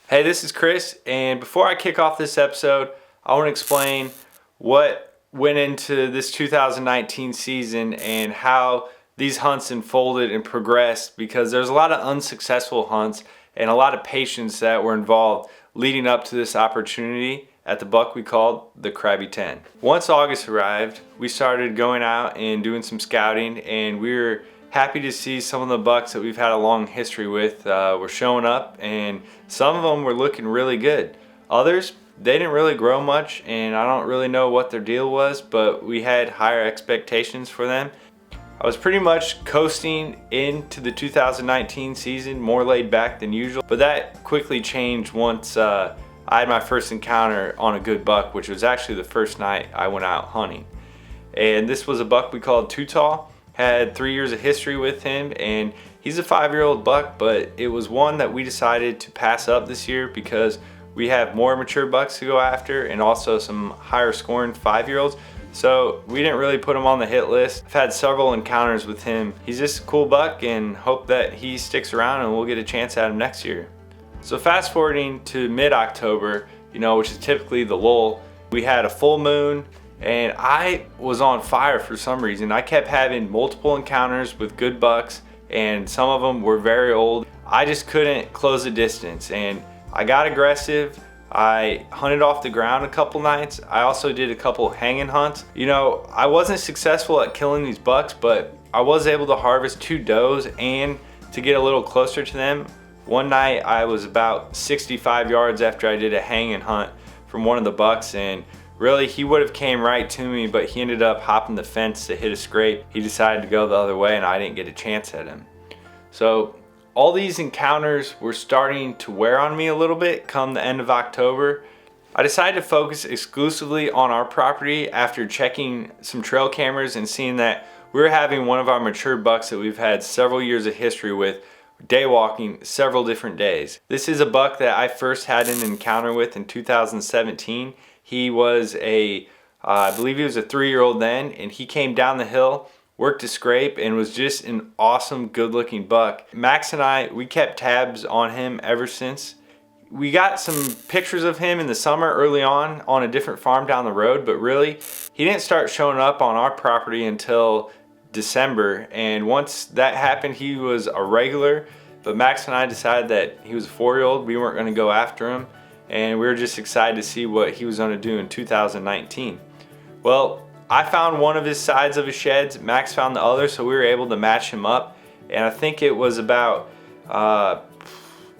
Hey, this is Chris, and before I kick off this episode, I want to explain what went into this 2019 season and how these hunts unfolded and progressed, because there's a lot of unsuccessful hunts and a lot of patience that were involved leading up to this opportunity at the buck we called the Crabby 10. Once August arrived, we started going out and doing some scouting, and we were happy to see some of the bucks that we've had a long history with were showing up, and some of them were looking really good. Others, they didn't really grow much, and I don't really know what their deal was, but we had higher expectations for them. I was pretty much coasting into the 2019 season, more laid back than usual, but that quickly changed once I had my first encounter on a good buck, which was actually the first night I went out hunting. And this was a buck we called Too Tall. Had 3 years of history with him, and he's a 5-year-old buck, but it was one that we decided to pass up this year because we have more mature bucks to go after and also some higher scoring 5-year-olds. So we didn't really put him on the hit list. I've had several encounters with him. He's just a cool buck, and hope that he sticks around and we'll get a chance at him next year. So fast forwarding to mid-October, which is typically the lull, we had a full moon, and I was on fire for some reason. I kept having multiple encounters with good bucks, and some of them were very old. I just couldn't close the distance, and I got aggressive. I hunted off the ground a couple nights. I also did a couple hanging hunts. I wasn't successful at killing these bucks, but I was able to harvest 2 does, and to get a little closer to them, one night I was about 65 yards after I did a hanging hunt from one of the bucks, and really, he would have came right to me, but he ended up hopping the fence to hit a scrape. He decided to go the other way, and I didn't get a chance at him. So all these encounters were starting to wear on me a little bit come the end of October. I decided to focus exclusively on our property after checking some trail cameras and seeing that we were having one of our mature bucks that we've had several years of history with day walking several different days. This is a buck that I first had an encounter with in 2017. He was I believe he was a 3-year-old then, and he came down the hill, worked a scrape, and was just an awesome, good-looking buck. Max and I, we kept tabs on him ever since. We got some pictures of him in the summer early on a different farm down the road, but really, he didn't start showing up on our property until December, and once that happened, he was a regular, but Max and I decided that he was a 4-year-old. We weren't going to go after him, and we were just excited to see what he was going to do in 2019. Well, I found one of his sides of his sheds, Max found the other, so we were able to match him up, and I think it was about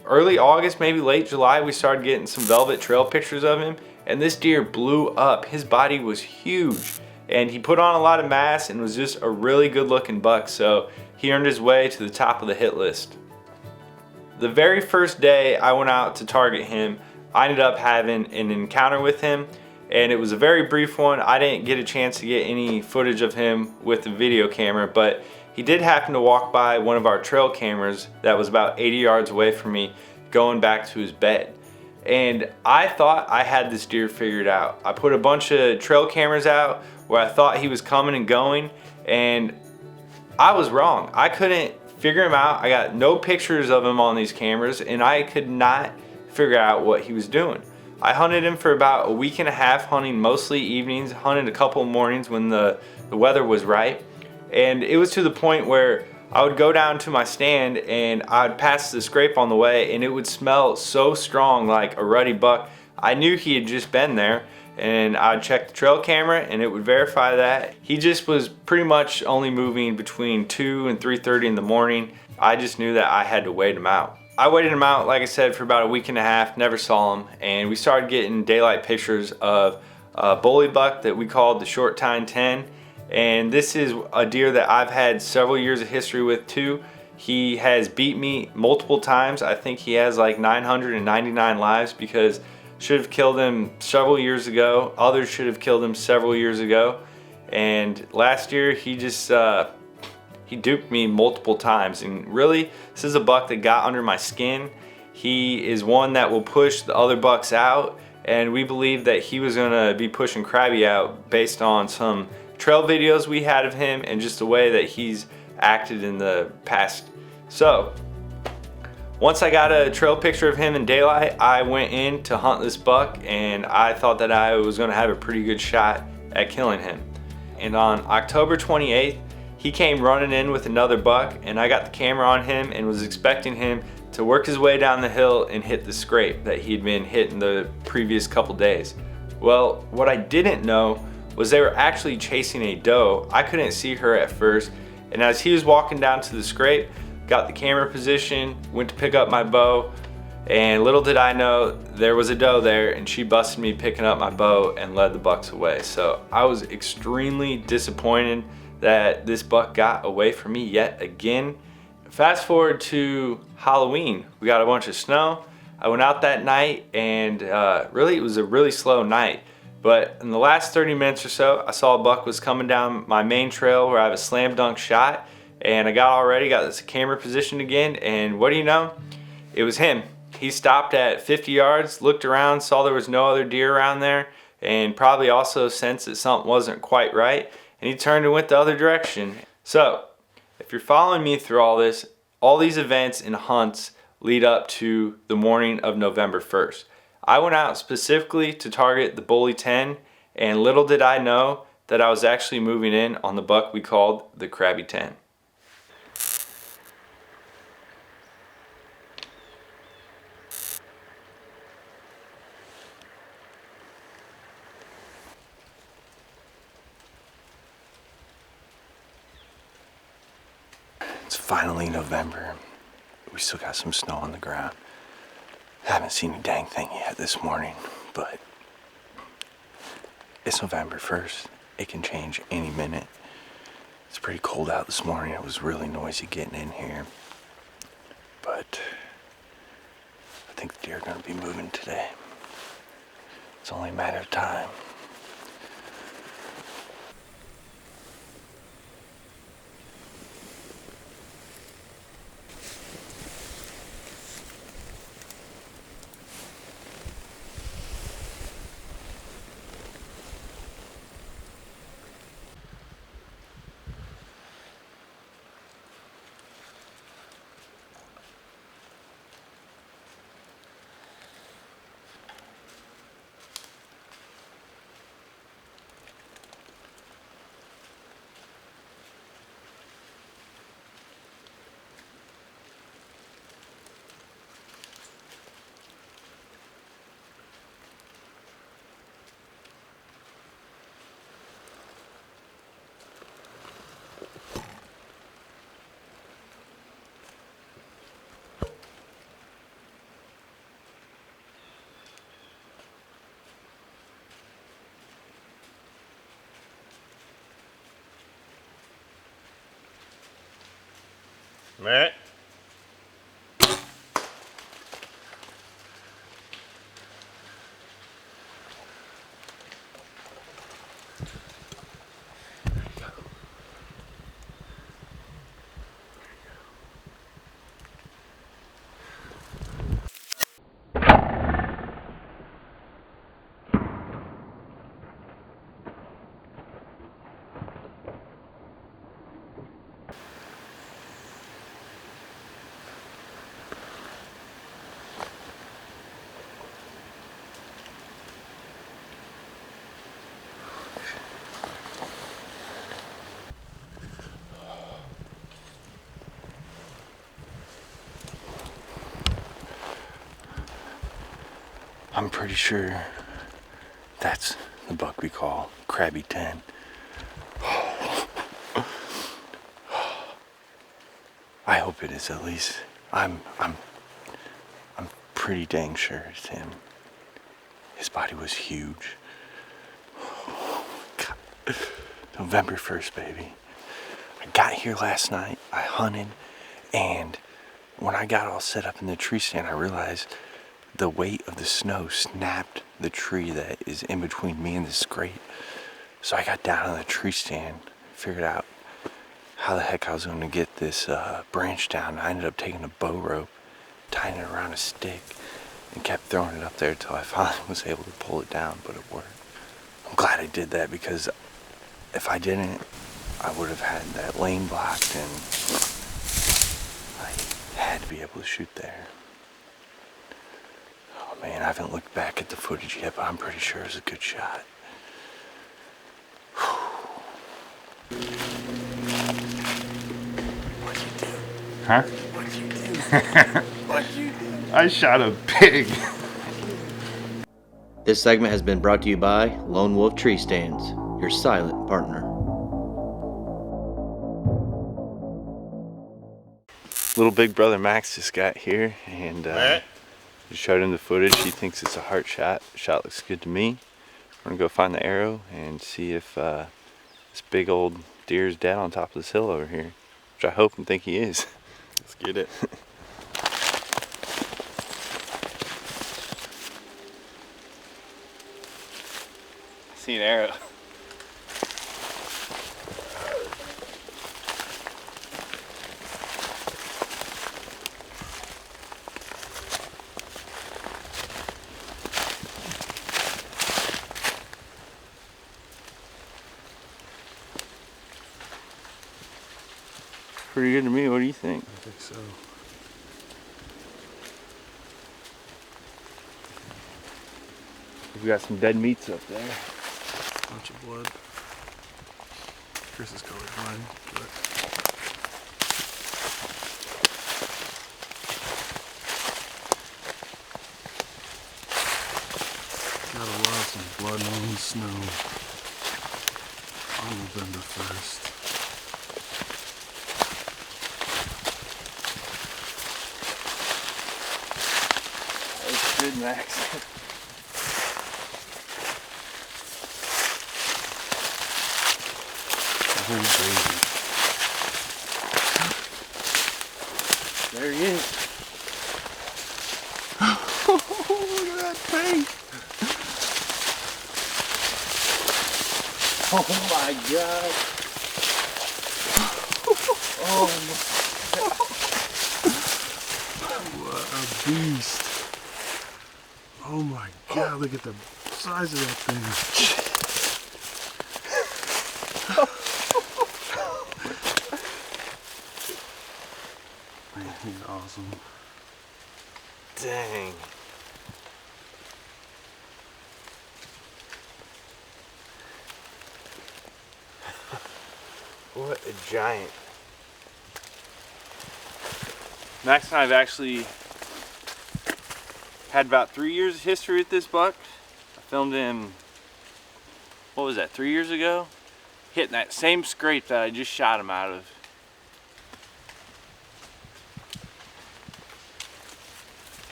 early August, maybe late July, we started getting some velvet trail pictures of him, and this deer blew up. His body was huge, and he put on a lot of mass and was just a really good looking buck, so he earned his way to the top of the hit list. The very first day I went out to target him, I ended up having an encounter with him, and it was a very brief one. I didn't get a chance to get any footage of him with the video camera, but he did happen to walk by one of our trail cameras that was about 80 yards away from me going back to his bed. And I thought I had this deer figured out. I put a bunch of trail cameras out where I thought he was coming and going, and I was wrong. I couldn't figure him out. I got no pictures of him on these cameras, and I could not figure out what he was doing. I hunted him for about a week and a half, hunting mostly evenings, hunted a couple mornings when the weather was right, and it was to the point where I would go down to my stand and I'd pass the scrape on the way, and it would smell so strong like a ruddy buck. I knew he had just been there, and I'd check the trail camera and it would verify that. He just was pretty much only moving between 2 and 3:30 in the morning. I just knew that I had to wait him out. I waited him out, like I said, for about a week and a half, never saw him, and we started getting daylight pictures of a bully buck that we called the Short Tine 10, and this is a deer that I've had several years of history with too. He has beat me multiple times. I think he has like 999 lives, because should have killed him several years ago. Others should have killed him several years ago, and last year he just he duped me multiple times. And really, this is a buck that got under my skin. He is one that will push the other bucks out, and we believe that he was gonna be pushing Krabby out based on some trail videos we had of him and just the way that he's acted in the past. So Once I got a trail picture of him in daylight, I went in to hunt this buck, and I thought that I was gonna have a pretty good shot at killing him. And on October 28th, he came running in with another buck, and I got the camera on him and was expecting him to work his way down the hill and hit the scrape that he'd been hitting the previous couple days. Well, what I didn't know was they were actually chasing a doe. I couldn't see her at first, and as he was walking down to the scrape, got the camera position, went to pick up my bow, and little did I know there was a doe there, and she busted me picking up my bow and led the bucks away. So I was extremely disappointed that this buck got away from me yet again. Fast forward to Halloween, we got a bunch of snow. I went out that night, and really it was a really slow night. But in the last 30 minutes or so, I saw a buck was coming down my main trail where I have a slam dunk shot, and I got this camera positioned again, and what do you know? It was him. He stopped at 50 yards, looked around, saw there was no other deer around there, and probably also sensed that something wasn't quite right, and he turned and went the other direction. So, if you're following me through all this, all these events and hunts lead up to the morning of November 1st. I went out specifically to target the Bully 10, and little did I know that I was actually moving in on the buck we called the Crabby 10. It's finally November. We still got some snow on the ground. Haven't seen a dang thing yet this morning, but it's November 1st. It can change any minute. It's pretty cold out this morning. It was really noisy getting in here, but I think the deer are going to be moving today. It's only a matter of time. Matt? I'm pretty sure that's the buck we call Crabby 10. I hope it is at least. I'm pretty dang sure it's him. His body was huge. God. November 1st, baby. I got here last night, I hunted, and when I got all set up in the tree stand, I realized the weight of the snow snapped the tree that is in between me and the scrape. So I got down on the tree stand, figured out how the heck I was going to get this branch down. I ended up taking a bow rope, tying it around a stick, and kept throwing it up there until I finally was able to pull it down, but it worked. I'm glad I did that, because if I didn't, I would have had that lane blocked, and Had to be able to shoot there. Oh man, I haven't looked back at the footage yet, but I'm pretty sure it was a good shot. What'd you do? Huh? What'd you do? What'd you do? I shot a pig. This segment has been brought to you by Lone Wolf Tree Stands, your silent partner. Little big brother Max just got here and Matt? just showed him the footage. He thinks it's a heart shot. Shot looks good to me. We're gonna go find the arrow and see if this big old deer is dead on top of this hill over here, which I hope and think he is. Let's get it. I see an arrow. Pretty good to me. What do you think? I think so. We got some dead meats up there. Bunch of blood. Chris is colorblind, but gotta love some blood on the snow on November 1st. That's good, Max. Crazy. There he is. Look at that paint. Oh my god. Oh What a beast. Oh my god, look at the size of that thing. Man, he's awesome. dang. What a giant. Max and I have actually had about 3 years of history with this buck. I filmed him, what was that, 3 years ago? Hitting that same scrape that I just shot him out of.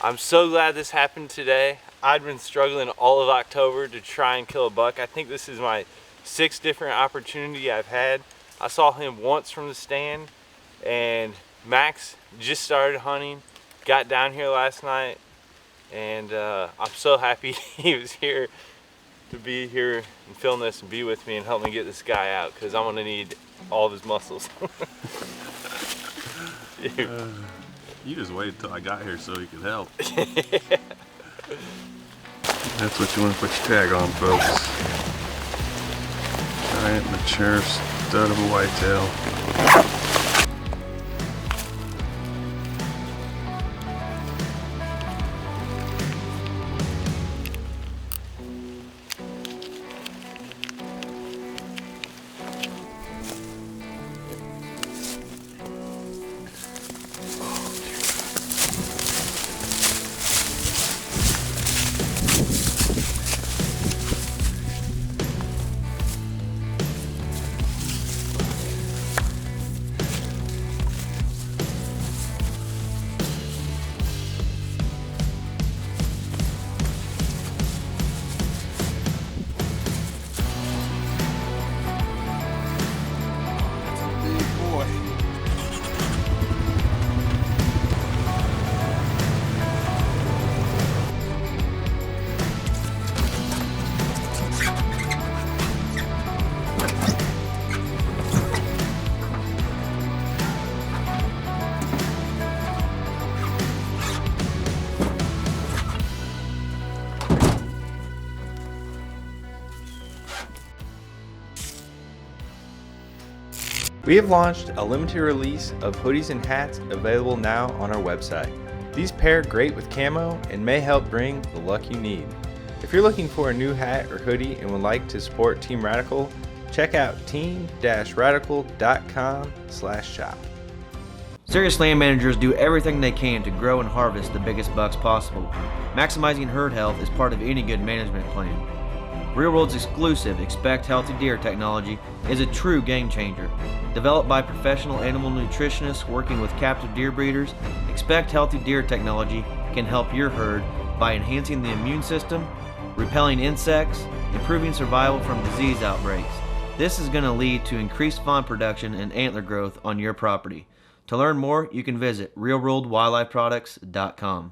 I'm so glad this happened today. I'd been struggling all of October to try and kill a buck. I think this is my 6th different opportunity I've had. I saw him once from the stand, and Max just started hunting, got down here last night, and I'm so happy he was here to be here and film this and be with me and help me get this guy out, because I'm gonna need all of his muscles. You just waited till I got here so you could help. That's what you want to put your tag on, folks. Giant, mature stud of a whitetail. We have launched a limited release of hoodies and hats available now on our website. These pair great with camo and may help bring the luck you need. If you're looking for a new hat or hoodie and would like to support Team Radical, check out team-radical.com/shop. Serious land managers do everything they can to grow and harvest the biggest bucks possible. Maximizing herd health is part of any good management plan. Real World's exclusive Expect Healthy Deer technology is a true game changer. Developed by professional animal nutritionists working with captive deer breeders, Expect Healthy Deer technology can help your herd by enhancing the immune system, repelling insects, improving survival from disease outbreaks. This is going to lead to increased fawn production and antler growth on your property. To learn more, you can visit realworldwildlifeproducts.com.